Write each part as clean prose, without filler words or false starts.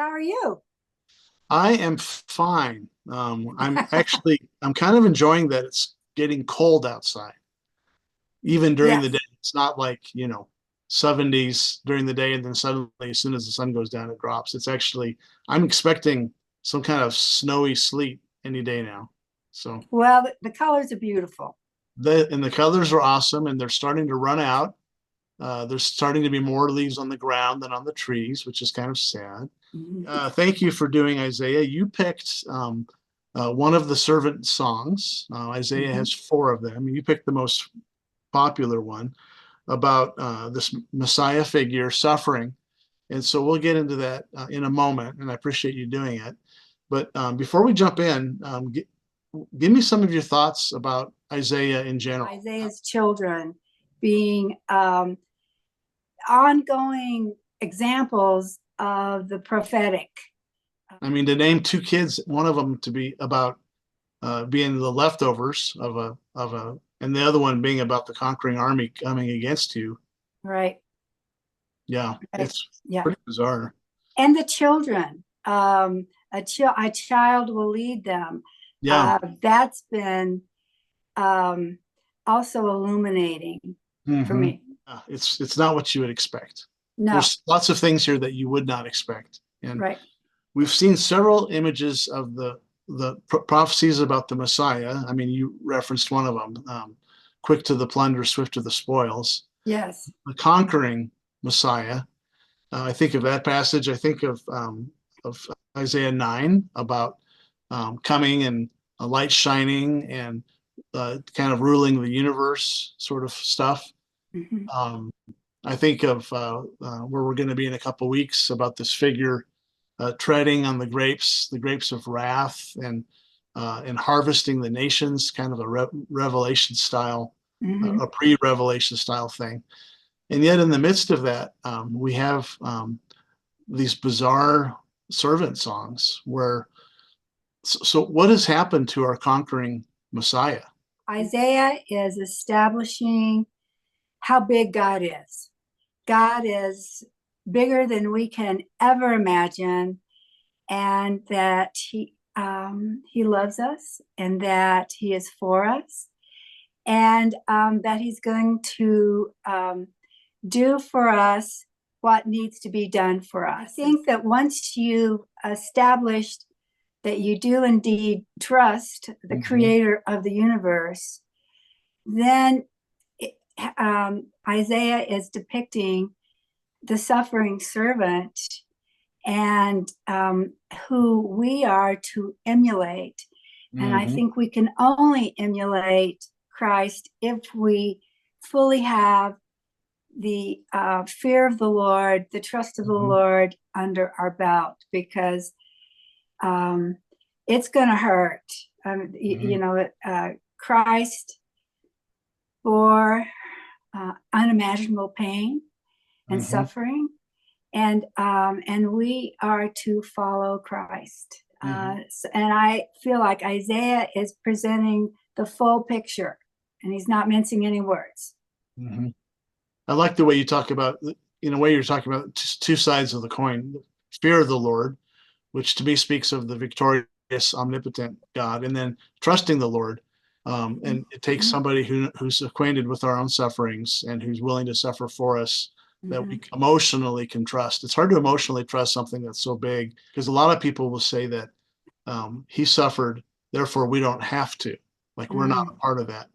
How are you? I am fine. I'm kind of enjoying that it's getting cold outside, even during the day. Yes. It's not like, 70s during the day and then suddenly, as soon as the sun goes down, it drops. I'm expecting some kind of snowy sleet any day now. So Well, the colors are beautiful. the colors are awesome and they're starting to run out. There's starting to be more leaves on the ground than on the trees, which is kind of sad. Mhm. Thank you for doing Isaiah. You picked one of the servant songs. Isaiah Mhm. has four of them. You picked the most popular one about this Messiah figure suffering. And so we'll get into that in a moment, and I appreciate you doing it. But before we jump in, give me some of your thoughts about Isaiah in general. Isaiah's children being ongoing examples of the prophetic. I mean, to name two kids, one of them to be about being the leftovers and the other one being about the conquering army coming against you. Right, Yeah, right. it's Yeah. pretty bizarre. And the children. A child will lead them. Yeah. That's been um, also illuminating for Hmm. me. It's not what you would expect. No, There's lots of things here that you would not expect, and right. we've seen several images of the prophecies about the Messiah. I mean, you referenced one of them, quick to the plunder, swift to the spoils, Yes. the conquering Messiah. I think of that passage. I think of Isaiah 9 about coming and a light shining and kind of ruling the universe sort of stuff. Mhm. Um, I think of where we're going to be in a couple of weeks about this figure treading on the grapes of wrath, and harvesting the nations, kind of a revelation style, Mhm. a pre-revelation style thing. And yet, in the midst of that, we have these bizarre servant songs where. So, what has happened to our conquering Messiah? Isaiah is establishing how big God is. God is bigger than we can ever imagine, and that he loves us, and that He is for us, and that He's going to do for us what needs to be done for us. I think that once you established that you do indeed trust the Mhm. creator of the universe, then Isaiah is depicting the suffering servant and who we are to emulate. And I Mhm. think we can only emulate Christ if we fully have the fear of the Lord, the trust of the Mhm. Lord under our belt, because um, it's going to hurt. Mhm. Christ bore unimaginable pain and Mhm. suffering, and we are to follow Christ. Mhm. And I feel like Isaiah is presenting the full picture, and he's not mincing any words. Mhm. I like the way you talk about, in a way, you're talking about two sides of the coin: fear of the Lord, which to me speaks of the victorious, omnipotent God, and then trusting the Lord. And it takes Mhm. somebody who's acquainted with our own sufferings and who's willing to suffer for us, that we Mhm. emotionally can trust. It's hard to emotionally trust something that's so big, because a lot of people will say that he suffered, therefore we don't have to. Like, we're not a Mhm. part of that.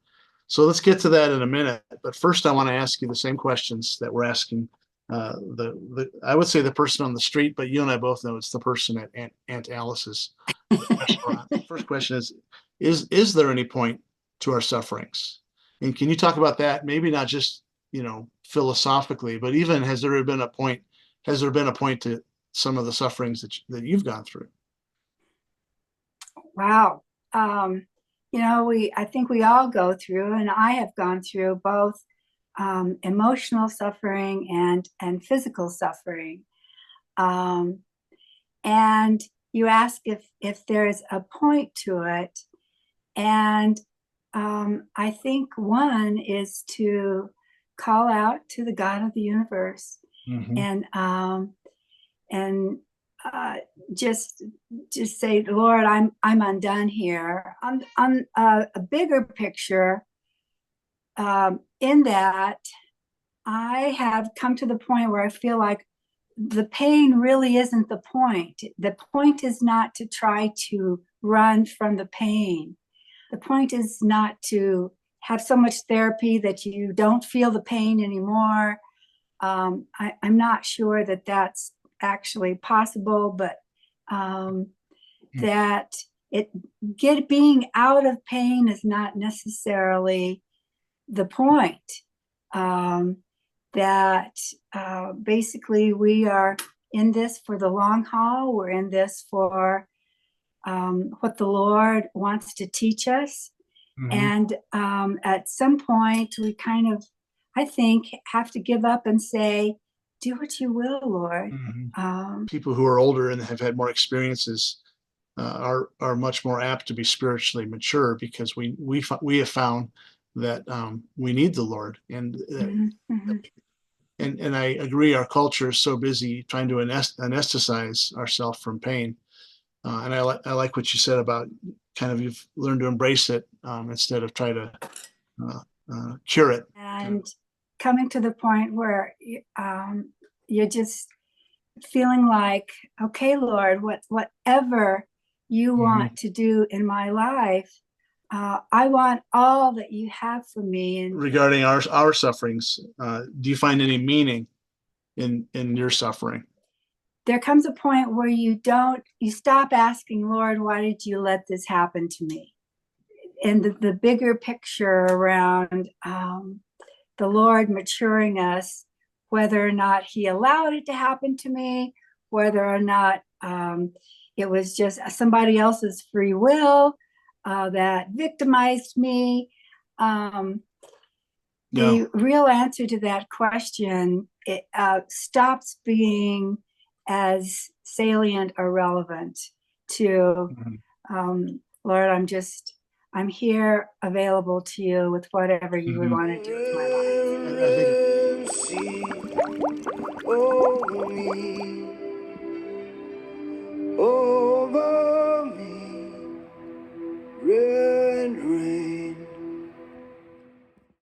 So let's get to that in a minute. But first, I want to ask you the same questions that we're asking the I would say the person on the street, but you and I both know it's the person at Aunt Alice's restaurant. First question is there any point to our sufferings? And can you talk about that? Maybe not just, philosophically, but even has there been a point to some of the sufferings that you've gone through? Wow. Um, I think we all go through, and I have gone through both emotional suffering and physical suffering. Um, and you ask if there's a point to it, and I think one is to call out to the God of the universe Hmm. and um, and just say, Lord, I'm undone here. On a bigger picture, in that I have come to the point where I feel like the pain really isn't the point. The point is not to try to run from the pain. The point is not to have so much therapy that you don't feel the pain anymore. I'm not sure that that's actually possible, but that being out of pain is not necessarily the point. That basically we are in this for the long haul. We're in this for what the Lord wants to teach us. And at some point, we kind of, I think, have to give up and say, do what you will, Lord. People who are older and have had more experiences are much more apt to be spiritually mature, because we have found that we need the Lord, and and I agree. Our culture is so busy trying to anesthetize ourselves from pain, and I like what you said about kind of you've learned to embrace it instead of try to cure it. And coming to the point where you're just feeling like, okay, Lord, whatever you want to do in my life, I want all that you have for me. And regarding our sufferings, do you find any meaning in your suffering? There comes a point where you stop asking, Lord, why did you let this happen to me? And the bigger picture around the Lord maturing us, whether or not he allowed it to happen to me, whether or not it was just somebody else's free will that victimized me. The real answer to that question, it stops being as salient or relevant to, Lord, I'm here available to you with whatever you would want to do with my life.